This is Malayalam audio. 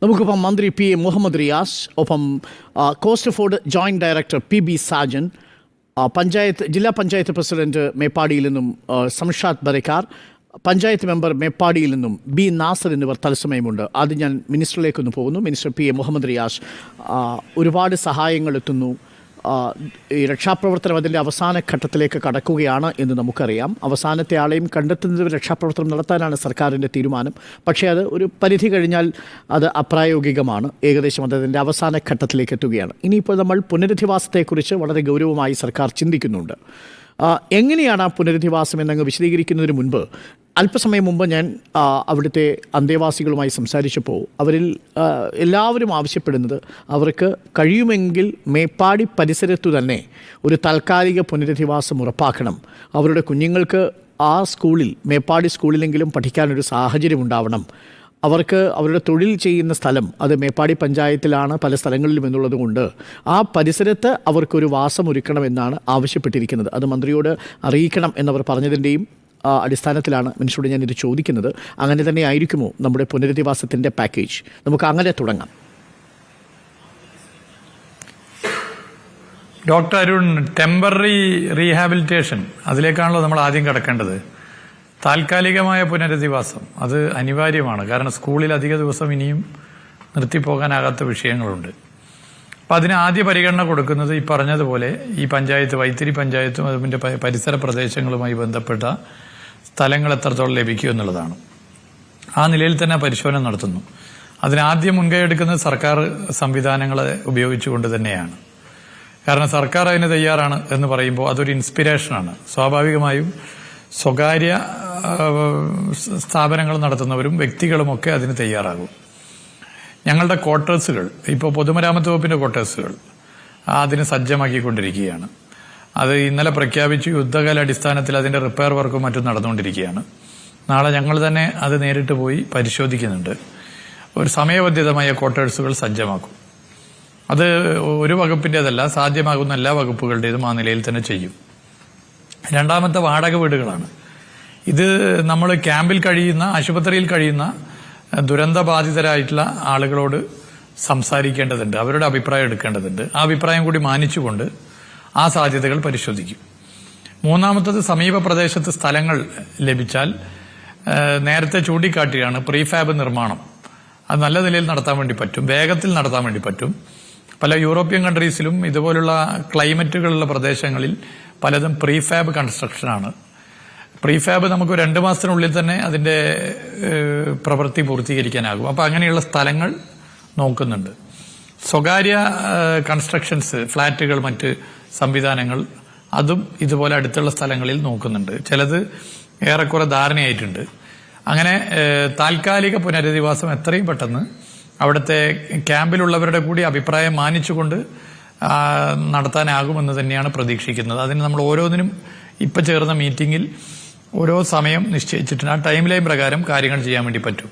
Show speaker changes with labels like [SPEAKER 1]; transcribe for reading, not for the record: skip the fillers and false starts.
[SPEAKER 1] നമുക്കിപ്പം മന്ത്രി പി എ മുഹമ്മദ് റിയാസ്, ഒപ്പം Costford joint director P B Sajan, ജില്ലാ പഞ്ചായത്ത് പ്രസിഡന്റ് മേപ്പാടിയിൽ നിന്നും സംഷാദ് ബരക്കാർ, പഞ്ചായത്ത് മെമ്പർ മേപ്പാടിയിൽ നിന്നും ബി നാസർ എന്നിവർ തത്സമയമുണ്ട്. ആദ്യം ഞാൻ മിനിസ്റ്ററിലേക്കൊന്ന് പോകുന്നു. Minister P A Muhammad Riyas, ഒരുപാട് സഹായങ്ങൾ എത്തുന്നു. ഈ രക്ഷാപ്രവർത്തനം അതിൻ്റെ അവസാന ഘട്ടത്തിലേക്ക് കടക്കുകയാണ് എന്ന് നമുക്കറിയാം. അവസാനത്തെ ആളെയും കണ്ടെത്തുന്നത് രക്ഷാപ്രവർത്തനം നടത്താനാണ് സർക്കാരിൻ്റെ തീരുമാനം. പക്ഷേ അത് ഒരു പരിധി കഴിഞ്ഞാൽ അത് അപ്രായോഗികമാണ്. ഏകദേശം അതിൻ്റെ അവസാന ഘട്ടത്തിലേക്ക് എത്തുകയാണ്. ഇനിയിപ്പോൾ നമ്മൾ പുനരധിവാസത്തെക്കുറിച്ച് വളരെ ഗൗരവമായി സർക്കാർ ചിന്തിക്കുന്നുണ്ട്. എങ്ങനെയാണ് ആ പുനരധിവാസം എന്നങ്ങ് വിശദീകരിക്കുന്നതിന് മുൻപ്, അല്പസമയം മുമ്പ് ഞാൻ അവിടുത്തെ അന്തേവാസികളുമായി സംസാരിച്ചപ്പോൾ അവരിൽ എല്ലാവരും ആവശ്യപ്പെടുന്നത് അവർക്ക് കഴിയുമെങ്കിൽ മേപ്പാടി പരിസരത്തു തന്നെ ഒരു താൽക്കാലിക പുനരധിവാസം ഉറപ്പാക്കണം. അവരുടെ കുഞ്ഞുങ്ങൾക്ക് ആ സ്കൂളിൽ, മേപ്പാടി സ്കൂളിലെങ്കിലും പഠിക്കാനൊരു സാഹചര്യം ഉണ്ടാവണം. അവർക്ക് അവരുടെ തൊഴിൽ ചെയ്യുന്ന സ്ഥലം അത് മേപ്പാടി പഞ്ചായത്തിലാണ് പല സ്ഥലങ്ങളിലും എന്നുള്ളത് കൊണ്ട് ആ പരിസരത്ത് അവർക്കൊരു വാസം ഒരുക്കണമെന്നാണ് ആവശ്യപ്പെട്ടിരിക്കുന്നത്. അത് മന്ത്രിയോട് അറിയിക്കണം എന്നവർ പറഞ്ഞതിൻ്റെയും അടിസ്ഥാനത്തിലാണ് മനുഷ്യരോട് ഞാനിത് ചോദിക്കുന്നത്. അങ്ങനെ തന്നെ ആയിരിക്കുമോ നമ്മുടെ പുനരധിവാസത്തിൻ്റെ പാക്കേജ്? നമുക്ക് അങ്ങനെ തുടങ്ങാം.
[SPEAKER 2] ഡോക്ടർ അരുൺ, ടെമ്പററി റീഹാബിലിറ്റേഷൻ, അതിലേക്കാണല്ലോ നമ്മൾ ആദ്യം കിടക്കേണ്ടത്. താൽക്കാലികമായ പുനരധിവാസം അത് അനിവാര്യമാണ്. കാരണം സ്കൂളിൽ അധിക ദിവസം ഇനിയും നിർത്തിപ്പോകാനാകാത്ത വിഷയങ്ങളുണ്ട്. അപ്പം അതിന് ആദ്യ പരിഗണന കൊടുക്കുന്നത് ഈ പറഞ്ഞതുപോലെ ഈ പഞ്ചായത്ത്, വൈത്തിരി പഞ്ചായത്തും അതിൻ്റെ പരിസര പ്രദേശങ്ങളുമായി ബന്ധപ്പെട്ട സ്ഥലങ്ങൾ എത്രത്തോളം ലഭിക്കും എന്നുള്ളതാണ്. ആ നിലയിൽ തന്നെ പരിശോധന നടത്തുന്നു. അതിനാദ്യം മുൻകൈ എടുക്കുന്നത് സർക്കാർ സംവിധാനങ്ങളെ ഉപയോഗിച്ചുകൊണ്ട് തന്നെയാണ്. കാരണം സർക്കാർ അതിന് തയ്യാറാണ് എന്ന് പറയുമ്പോൾ അതൊരു ഇൻസ്പിരേഷനാണ്. സ്വാഭാവികമായും സ്വകാര്യ സ്ഥാപനങ്ങൾ നടത്തുന്നവരും വ്യക്തികളുമൊക്കെ അതിന് തയ്യാറാകും. ഞങ്ങളുടെ ക്വാർട്ടേഴ്സുകൾ, ഇപ്പോൾ പൊതുമരാമത്ത് വകുപ്പിൻ്റെ ക്വാർട്ടേഴ്സുകൾ അതിന് സജ്ജമാക്കിക്കൊണ്ടിരിക്കുകയാണ്. അത് ഇന്നലെ പ്രഖ്യാപിച്ചു. യുദ്ധകാലാടിസ്ഥാനത്തിൽ അതിൻ്റെ റിപ്പയർ വർക്കും മറ്റും നടന്നുകൊണ്ടിരിക്കുകയാണ്. നാളെ ഞങ്ങൾ തന്നെ അത് നേരിട്ട് പോയി പരിശോധിക്കുന്നുണ്ട്. ഒരു സമയബന്ധിതമായ ക്വാർട്ടേഴ്സുകൾ സജ്ജമാക്കും. അത് ഒരു വകുപ്പിൻ്റേതല്ല, സാധ്യമാകുന്ന എല്ലാ വകുപ്പുകളുടേതും ആ നിലയിൽ തന്നെ ചെയ്യും. രണ്ടാമത്തെ വാടക വീടുകളാണ്. ഇത് നമ്മൾ ക്യാമ്പിൽ കഴിയുന്ന, ആശുപത്രിയിൽ കഴിയുന്ന ദുരന്തബാധിതരായിട്ടുള്ള ആളുകളോട് സംസാരിക്കേണ്ടതുണ്ട്, അവരുടെ അഭിപ്രായം എടുക്കേണ്ടതുണ്ട്. ആ അഭിപ്രായം കൂടി മാനിച്ചുകൊണ്ട് ആ സാധ്യതകൾ പരിശോധിക്കും. മൂന്നാമത്തത്, സമീപ പ്രദേശത്ത് സ്ഥലങ്ങൾ ലഭിച്ചാൽ നേരത്തെ ചൂണ്ടിക്കാട്ടിയാണ് പ്രീഫാബ് നിർമ്മാണം. അത് നല്ല നിലയിൽ നടത്താൻ വേണ്ടി പറ്റും, വേഗത്തിൽ നടത്താൻ വേണ്ടി പറ്റും. പല യൂറോപ്യൻ കൺട്രീസിലും ഇതുപോലുള്ള ക്ലൈമറ്റുകളുള്ള പ്രദേശങ്ങളിൽ പലതും പ്രീഫാബ് കൺസ്ട്രക്ഷനാണ്. പ്രീഫാബ് നമുക്ക് 2 മാസത്തിനുള്ളിൽ തന്നെ അതിൻ്റെ പ്രവൃത്തി പൂർത്തീകരിക്കാനാകും. അപ്പോൾ അങ്ങനെയുള്ള സ്ഥലങ്ങൾ നോക്കുന്നുണ്ട്. സ്വകാര്യ കൺസ്ട്രക്ഷൻസ്, ഫ്ലാറ്റുകൾ, മറ്റ് സംവിധാനങ്ങൾ, അതും ഇതുപോലെ അടുത്തുള്ള സ്ഥലങ്ങളിൽ നോക്കുന്നുണ്ട്. ചിലത് ഏറെക്കുറെ ധാരണയായിട്ടുണ്ട്. അങ്ങനെ താൽക്കാലിക പുനരധിവാസം എത്രയും പെട്ടെന്ന് അവിടുത്തെ ക്യാമ്പിലുള്ളവരുടെ കൂടി അഭിപ്രായം മാനിച്ചുകൊണ്ട് നടത്താനാകുമെന്ന് തന്നെയാണ് പ്രതീക്ഷിക്കുന്നത്. അതിന് നമ്മൾ ഓരോന്നിനും ഇപ്പം ചേർന്ന മീറ്റിംഗിൽ ഓരോ സമയം നിശ്ചയിച്ചിട്ടുണ്ട്. ആ ടൈം ലൈൻ പ്രകാരം കാര്യങ്ങൾ ചെയ്യാൻ വേണ്ടി പറ്റും.